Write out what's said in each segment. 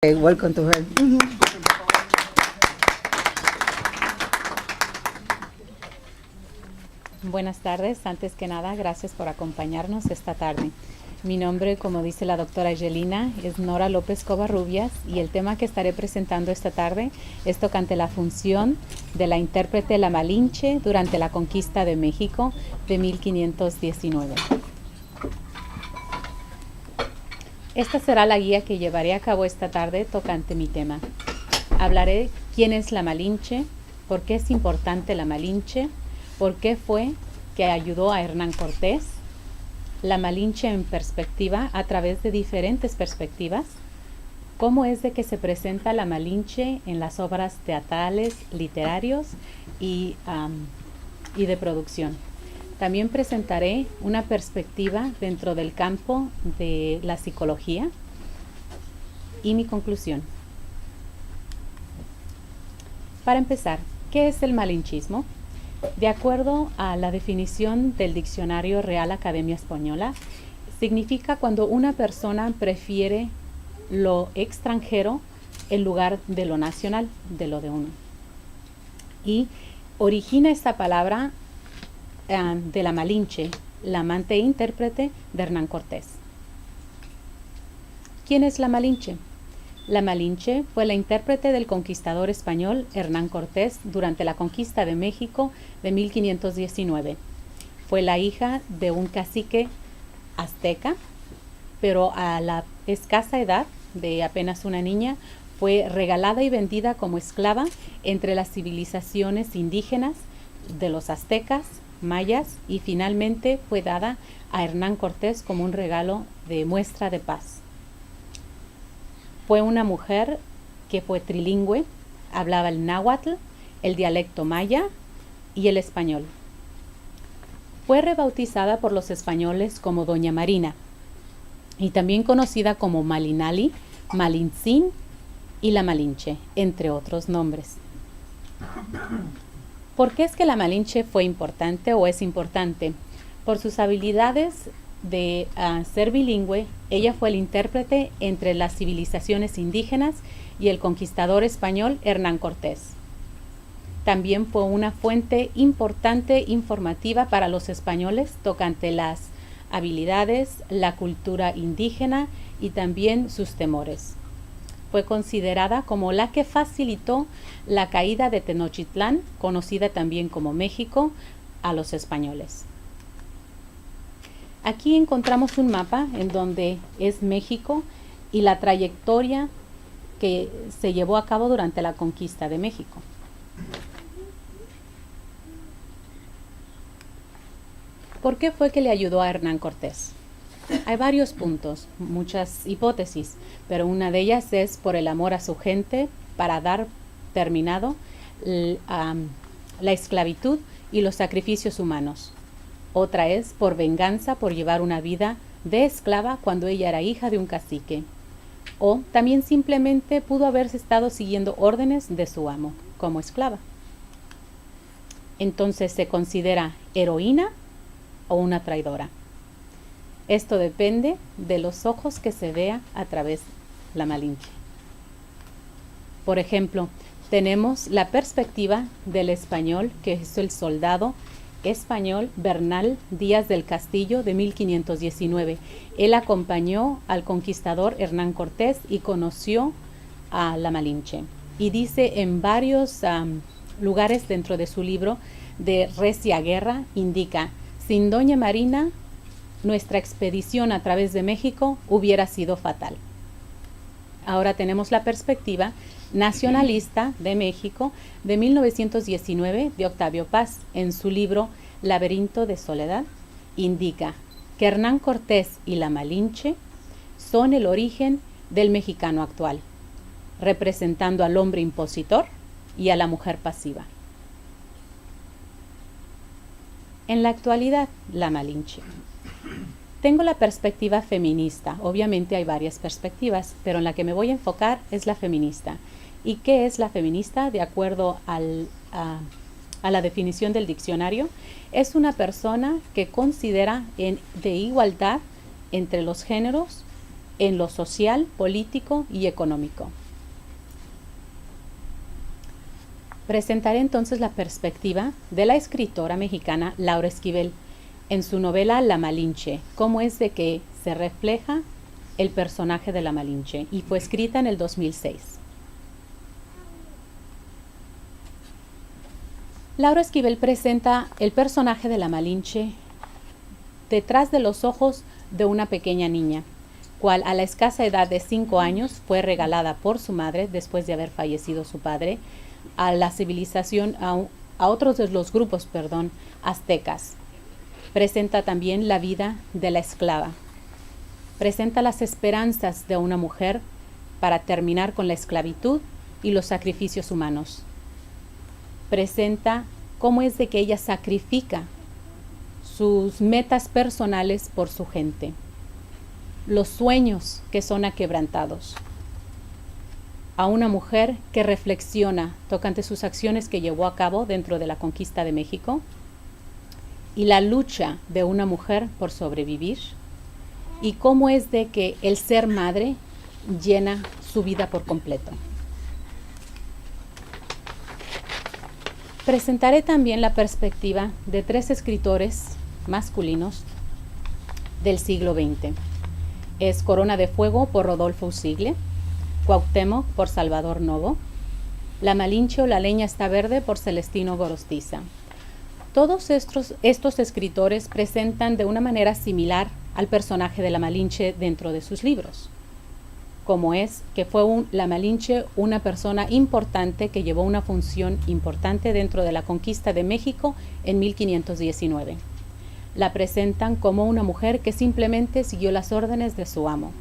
Welcome to her. Buenas tardes. Antes que nada, gracias por acompañarnos esta tarde. Mi nombre, como dice la doctora Angelina, es Nora López Covarrubias y el tema que estaré presentando esta tarde es tocante la función de la intérprete La Malinche durante la conquista de México de 1519. Esta será la guía que llevaré a cabo esta tarde tocante mi tema. Hablaré quién es la Malinche, por qué es importante la Malinche, por qué fue que ayudó a Hernán Cortés, la Malinche en perspectiva a través de diferentes perspectivas, cómo es de que se presenta la Malinche en las obras teatrales, literarios y de producción. También presentaré una perspectiva dentro del campo de la psicología y mi conclusión. Para empezar, ¿qué es el malinchismo? De acuerdo a la definición del Diccionario Real Academia Española, significa cuando una persona prefiere lo extranjero en lugar de lo nacional, de lo de uno. Y origina esta palabra de la Malinche, la amante e intérprete de Hernán Cortés. ¿Quién es la Malinche? La Malinche fue la intérprete del conquistador español Hernán Cortés durante la conquista de México de 1519. Fue la hija de un cacique azteca, pero a la escasa edad de apenas una niña, fue regalada y vendida como esclava entre las civilizaciones indígenas de los aztecas, mayas, y finalmente fue dada a Hernán Cortés como un regalo de muestra de paz. Fue una mujer que fue trilingüe, hablaba el náhuatl, el dialecto maya y el español. Fue rebautizada por los españoles como Doña Marina y también conocida como Malinali, Malintzin y la Malinche, entre otros nombres. ¿Por qué es que la Malinche fue importante o es importante? Por sus habilidades de ser bilingüe, ella fue el intérprete entre las civilizaciones indígenas y el conquistador español Hernán Cortés. También fue una fuente importante informativa para los españoles tocante las habilidades, la cultura indígena y también sus temores. Fue considerada como la que facilitó la caída de Tenochtitlán, conocida también como México, a los españoles. Aquí encontramos un mapa en donde es México y la trayectoria que se llevó a cabo durante la conquista de México. ¿Por qué fue que le ayudó a Hernán Cortés? Hay varios puntos, muchas hipótesis, pero una de ellas es por el amor a su gente para dar terminado la esclavitud y los sacrificios humanos. Otra es por venganza por llevar una vida de esclava cuando ella era hija de un cacique. O también simplemente pudo haberse estado siguiendo órdenes de su amo como esclava. Entonces se considera heroína o una traidora. Esto depende de los ojos que se vea a través de la Malinche. Por ejemplo, tenemos la perspectiva del español, que es el soldado español Bernal Díaz del Castillo de 1519. Él acompañó al conquistador Hernán Cortés y conoció a la Malinche. Y dice en varios lugares dentro de su libro de Recia Guerra, indica: sin Doña Marina, nuestra expedición a través de México hubiera sido fatal. Ahora tenemos la perspectiva nacionalista de México de 1919 de Octavio Paz. En su libro Laberinto de Soledad indica que Hernán Cortés y la Malinche son el origen del mexicano actual, representando al hombre impositor y a la mujer pasiva. En la actualidad, la Malinche. Tengo la perspectiva feminista. Obviamente hay varias perspectivas, pero en la que me voy a enfocar es la feminista. ¿Y qué es la feminista? De acuerdo a la definición del diccionario, es una persona que considera de igualdad entre los géneros en lo social, político y económico. Presentaré entonces la perspectiva de la escritora mexicana Laura Esquivel en su novela La Malinche, cómo es de que se refleja el personaje de la Malinche, y fue escrita en el 2006. Laura Esquivel presenta el personaje de la Malinche detrás de los ojos de una pequeña niña, cual a la escasa edad de 5 años fue regalada por su madre después de haber fallecido su padre a la civilización, a otros de los grupos, aztecas. Presenta también la vida de la esclava. Presenta las esperanzas de una mujer para terminar con la esclavitud y los sacrificios humanos. Presenta cómo es de que ella sacrifica sus metas personales por su gente, los sueños que son aquebrantados, a una mujer que reflexiona tocante sus acciones que llevó a cabo dentro de la conquista de México y la lucha de una mujer por sobrevivir, y cómo es de que el ser madre llena su vida por completo. Presentaré también la perspectiva de 3 escritores masculinos del siglo XX. Es Corona de Fuego por Rodolfo Usigle, Cuauhtémoc por Salvador Novo, La Malinche o La leña está verde por Celestino Gorostiza. Todos estos escritores presentan de una manera similar al personaje de la Malinche dentro de sus libros, como es que fue la Malinche una persona importante que llevó una función importante dentro de la conquista de México en 1519. La presentan como una mujer que simplemente siguió las órdenes de su amo,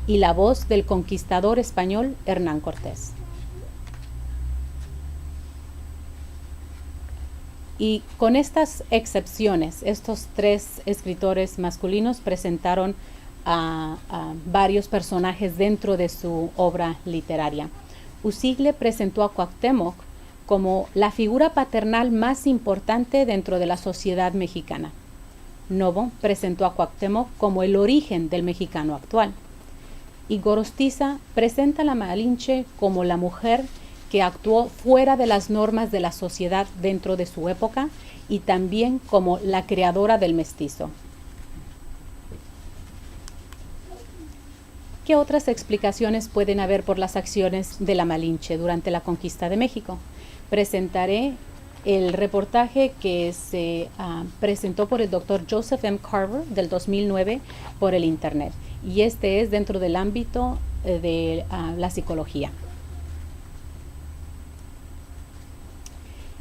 y la voz del conquistador español Hernán Cortés. Y con estas excepciones, estos 3 escritores masculinos presentaron a varios personajes dentro de su obra literaria. Usigle presentó a Cuauhtémoc como la figura paternal más importante dentro de la sociedad mexicana. Novo presentó a Cuauhtémoc como el origen del mexicano actual. Y Gorostiza presenta a la Malinche como la mujer que actuó fuera de las normas de la sociedad dentro de su época, y también como la creadora del mestizo. ¿Qué otras explicaciones pueden haber por las acciones de la Malinche durante la conquista de México? Presentaré el reportaje que se presentó por el doctor Joseph M. Carver del 2009 por el Internet, y este es dentro del ámbito de la psicología.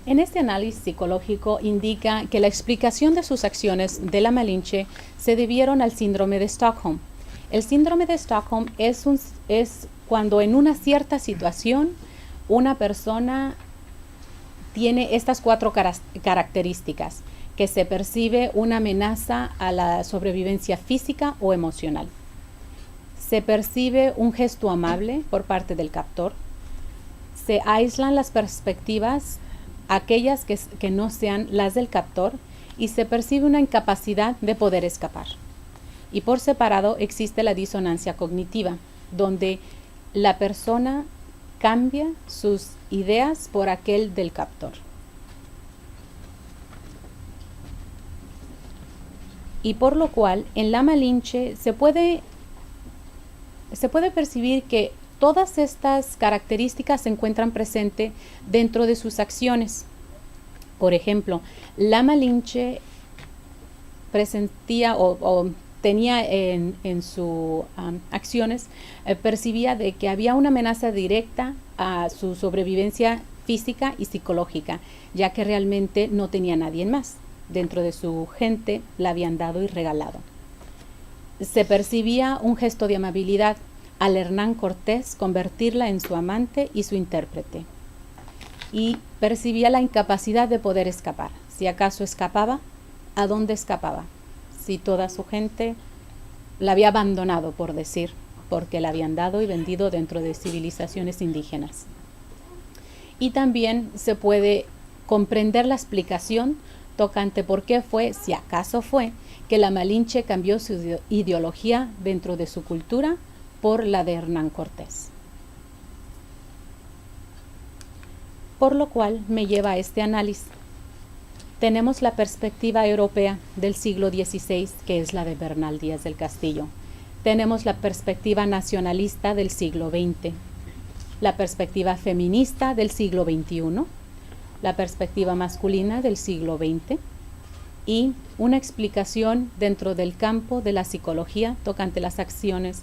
En este análisis psicológico indica que la explicación de sus acciones de la Malinche se debieron al síndrome de Stockholm. El síndrome de Stockholm es cuando en una cierta situación una persona tiene estas 4 características, que se percibe una amenaza a la sobrevivencia física o emocional. Se percibe un gesto amable por parte del captor. Se aíslan las perspectivas, aquellas que no sean las del captor, y se percibe una incapacidad de poder escapar. Y por separado existe la disonancia cognitiva, donde la persona cambia sus ideas por aquel del captor. Y por lo cual en la Malinche se puede percibir que todas estas características se encuentran presentes dentro de sus acciones. Por ejemplo, la Malinche presentía o tenía en sus acciones, percibía de que había una amenaza directa a su sobrevivencia física y psicológica, ya que realmente no tenía nadie más. Dentro de su gente la habían dado y regalado. Se percibía un gesto de amabilidad al Hernán Cortés convertirla en su amante y su intérprete. Y percibía la incapacidad de poder escapar. Si acaso escapaba, ¿a dónde escapaba? Si toda su gente la había abandonado, por decir, porque la habían dado y vendido dentro de civilizaciones indígenas. Y también se puede comprender la explicación tocante por qué fue, si acaso fue, que la Malinche cambió su ideología dentro de su cultura por la de Hernán Cortés. Por lo cual me lleva a este análisis. Tenemos la perspectiva europea del siglo XVI, que es la de Bernal Díaz del Castillo. Tenemos la perspectiva nacionalista del siglo XX, la perspectiva feminista del siglo XXI, la perspectiva masculina del siglo XX y una explicación dentro del campo de la psicología tocante las acciones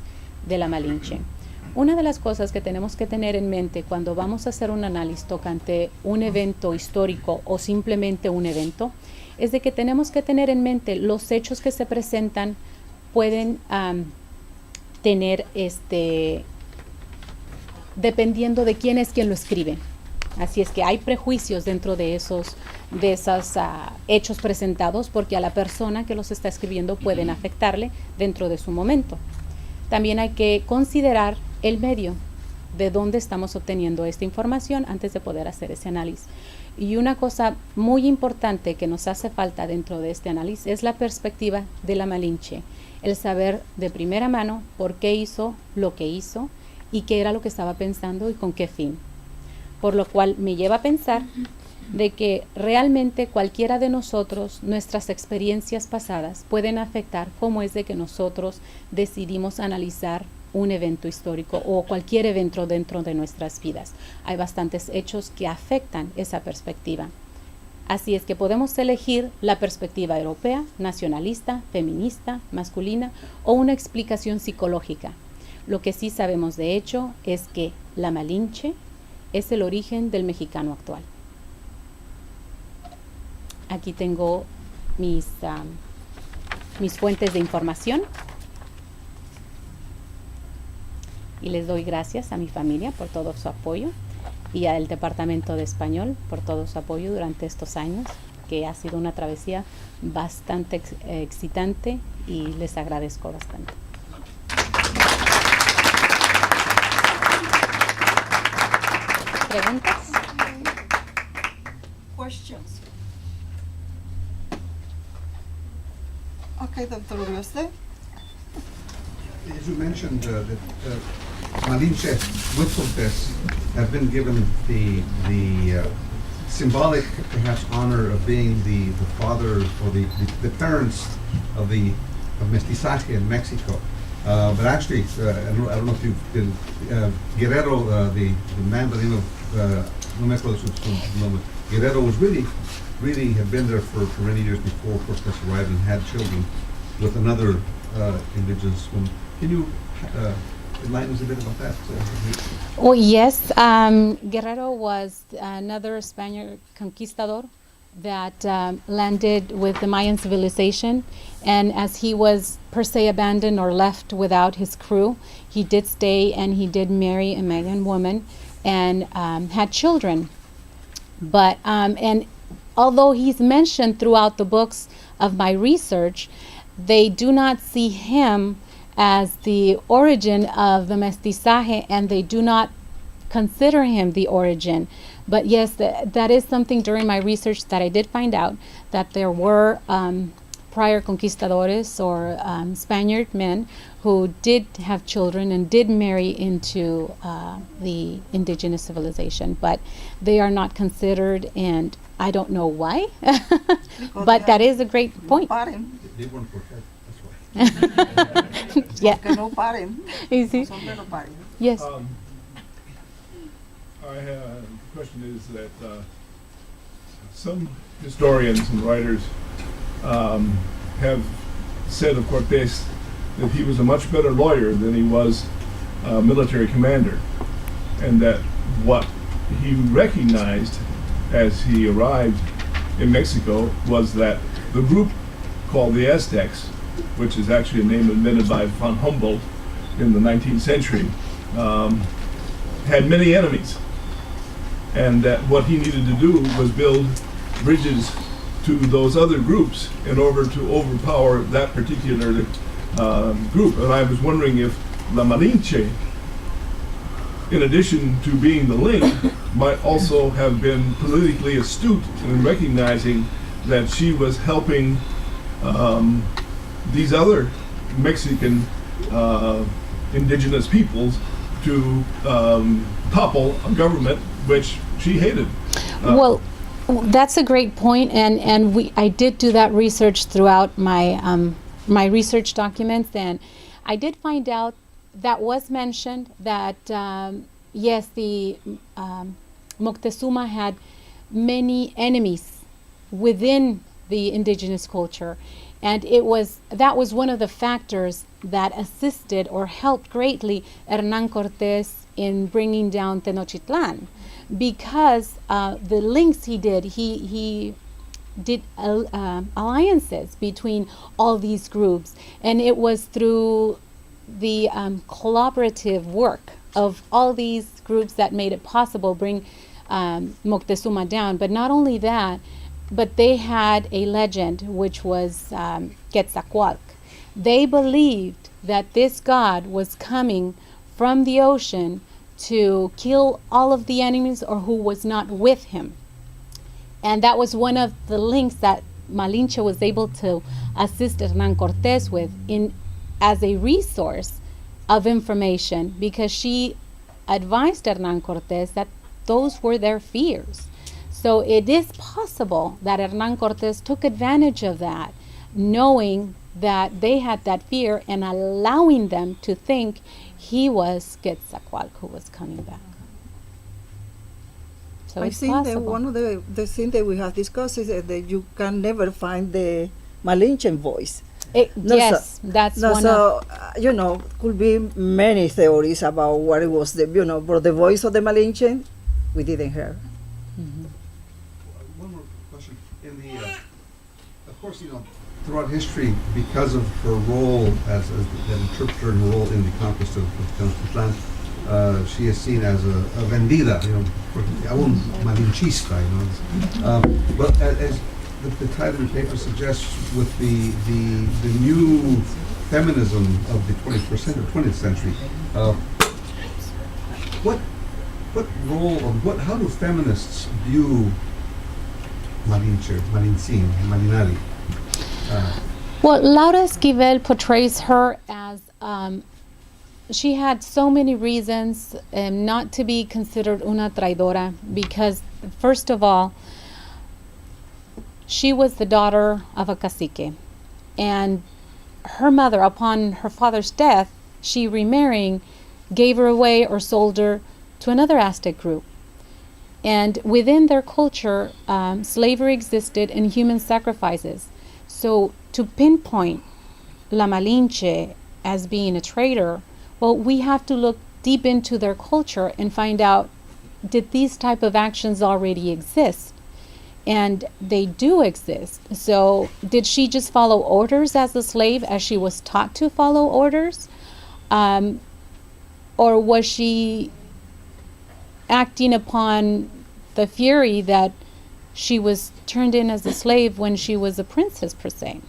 de la Malinche. Una de las cosas que tenemos que tener en mente cuando vamos a hacer un análisis tocante un evento histórico o simplemente un evento, es de que tenemos que tener en mente los hechos que se presentan pueden tener dependiendo de quién es quien lo escribe. Así es que hay prejuicios dentro de esos hechos presentados porque a la persona que los está escribiendo pueden afectarle dentro de su momento. También hay que considerar el medio de dónde estamos obteniendo esta información antes de poder hacer ese análisis. Y una cosa muy importante que nos hace falta dentro de este análisis es la perspectiva de la Malinche, el saber de primera mano por qué hizo lo que hizo y qué era lo que estaba pensando y con qué fin. Por lo cual me lleva a pensar de que realmente cualquiera de nosotros, nuestras experiencias pasadas pueden afectar cómo es de que nosotros decidimos analizar un evento histórico o cualquier evento dentro de nuestras vidas. Hay bastantes hechos que afectan esa perspectiva. Así es que podemos elegir la perspectiva europea, nacionalista, feminista, masculina o una explicación psicológica. Lo que sí sabemos de hecho es que la Malinche es el origen del mexicano actual. Aquí tengo mis fuentes de información y les doy gracias a mi familia por todo su apoyo y al Departamento de Español por todo su apoyo durante estos años, que ha sido una travesía bastante excitante y les agradezco bastante. ¿Preguntas? Questions. Okay, Dr. Urioste. As you mentioned, that Malinche with Cortes have been given the symbolic, perhaps, honor of being the father or the parents of mestizaje in Mexico. But actually, I don't know if you've been, Guerrero, the man by the name of, no me acuerdo su nombre, Guerrero was really had been there for many years before Cortes arrived and had children with another indigenous woman. Can you enlighten us a bit about that? Oh, yes. Guerrero was another Spaniard conquistador that landed with the Mayan civilization, and as he was per se abandoned or left without his crew, he did stay and he did marry a Mayan woman and had children. But and although he's mentioned throughout the books of my research, they do not see him as the origin of the mestizaje, and they do not consider him the origin. But yes, that is something during my research that I did find out, that there were prior conquistadores or Spaniard men who did have children and did marry into the indigenous civilization, but they are not considered, and I don't know why, but that is a great point. They weren't Cortes, that's why. Yeah. Que no paren. You see? Los hombres no paren. Yes. The question is that some historians and writers have said of Cortés that he was a much better lawyer than he was a military commander, and that what he recognized as he arrived in Mexico was that the group called the Aztecs, which is actually a name invented by von Humboldt in the 19th century, had many enemies, and that what he needed to do was build bridges to those other groups in order to overpower that particular group. And I was wondering if La Malinche, in addition to being the link, might also have been politically astute in recognizing that she was helping these other Mexican indigenous peoples to topple a government which she hated. Well, that's a great point, and I did do that research throughout my my research documents, and I did find out that was mentioned that yes, the Moctezuma had many enemies within the indigenous culture, and that was one of the factors that assisted or helped greatly Hernán Cortés in bringing down Tenochtitlan, because the links he did alliances between all these groups, and it was through the collaborative work of all these groups that made it possible bring Moctezuma down. But not only that, but they had a legend which was Quetzalcoatl. They believed that this god was coming from the ocean to kill all of the enemies or who was not with him. And that was one of the links that Malinche was able to assist Hernán Cortés with as a resource of information, because she advised Hernán Cortés that those were their fears. So it is possible that Hernán Cortés took advantage of that, knowing that they had that fear and allowing them to think he was Quetzalcoatl who was coming back. So I it's think that possible. one of the things that we have discussed is that you can never find the Malinchen voice. No, Yes, that's No, one so of. could be many theories about what it was but the voice of the Malinchen, we didn't hear. One more question. In the, of course, throughout history, because of her role as an interpreter and her role in the conquest of Tenochtitlan, she is seen as a vendida, aún malinchista, But as the title of the paper suggests, with the new feminism of the 20th century, what role or how do feminists view Malinche, Malintzin, Malinali? Well, Laura Esquivel portrays her as she had so many reasons not to be considered una traidora, because first of all, she was the daughter of a cacique, and her mother, upon her father's death, she remarrying, gave her away or sold her to another Aztec group. And within their culture, slavery existed and human sacrifices. So to pinpoint La Malinche as being a traitor, well, we have to look deep into their culture and find out, did these type of actions already exist? And they do exist. So did she just follow orders as a slave, as she was taught to follow orders? Or was she acting upon the fury that she was turned in as a slave when she was a princess, per se?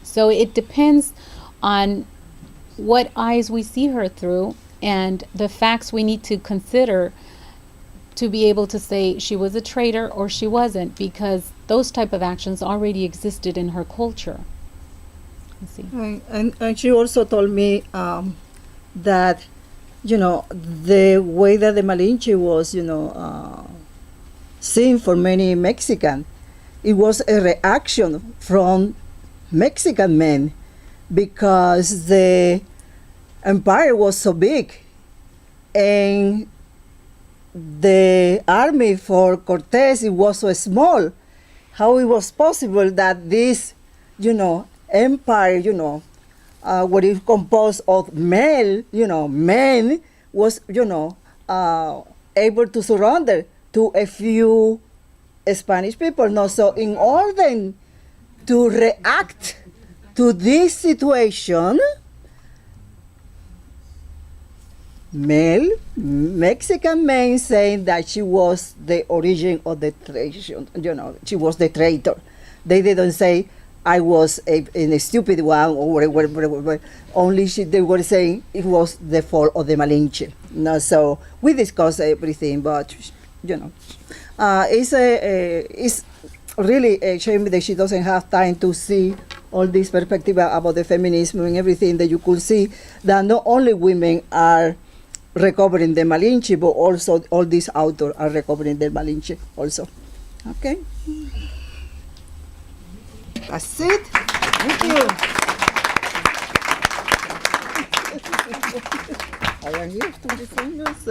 So it depends on what eyes we see her through and the facts we need to consider to be able to say she was a traitor or she wasn't, because those type of actions already existed in her culture. Let's see. And she also told me that, the way that the Malinche was, seen for many Mexican, it was a reaction from Mexican men, because the empire was so big and the army for Cortés, it was so small. How it was possible that this, empire, what is composed of men, was, able to surrender to a few Spanish people. No, so in order to react to this situation, Mexican men saying that she was the origin of the traitor, she was the traitor. They didn't say I was a stupid one or whatever. Only they were saying it was the fault of the Malinche. No, so we discussed everything, but it's really a shame that she doesn't have time to see all this perspective about the feminism and everything, that you could see that not only women are recovering the Malinche, but also all these authors are recovering the Malinche also. Okay? That's it. Thank you. I am here to defend yourself.